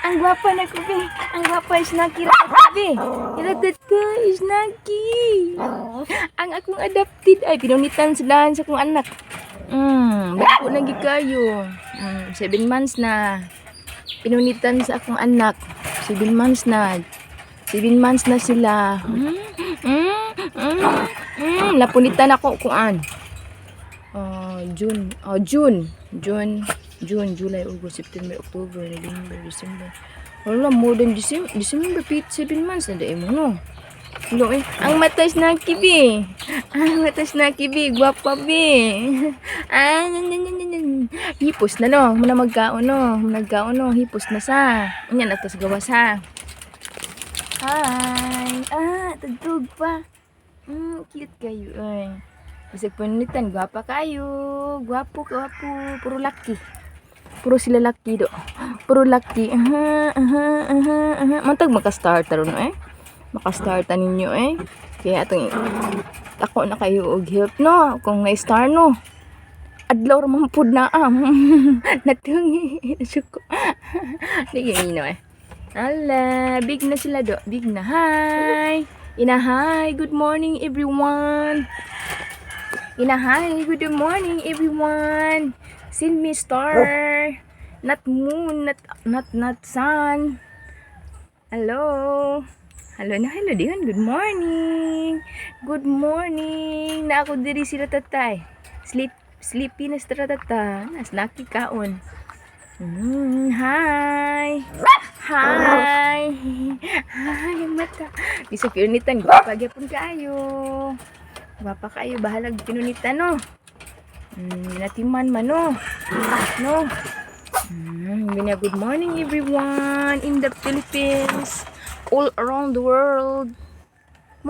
Ang gwapa na ko, be. Ang gwapa is Naki ratata, be. Ratata is Naki. Ang akong adopted ay pinunitan sila sa akong anak. Bago lagi kayo. 7 months na. Pinunitan sa akong anak. 7 months na. 7 months na sila. Napunitan ako kuan. June, July, August, September, October, November, December. Wala, more than December, 7 months na dahil mo, no? Hello, eh. Ang matas na kibi. Guwapa, bi. Hipos na, no? Muna magkaon, no? Hipos na sa. Yan, atas gawas, ha? Hi. Tagtog pa. Cute kayo, ay. Bisag punitan, gwapa kayo. Gwapo. Puro laki. Puro sila laki do. Puro laki. Mantag makastart ron eh. Makastart ninyo eh. Kaya atong ako na kayo og help no. Kung na-star no. Adlaw man pud na natungi. Suko. Di no eh. Ala, big na sila do. Big na. Hi. Hi. Good morning everyone. Hi, good morning everyone. Send me star, not moon, not sun. Hello dihan. Good morning. Na ako diri sila tatay. Sleepy na sila tata. Nas Naki kaon. Hi, mata. Bisa pinunitan pagyapon kayo. Gwapa kayo, bahalag pinunitan, no? Natiman man, no? No? Good morning, everyone in the Philippines, all around the world.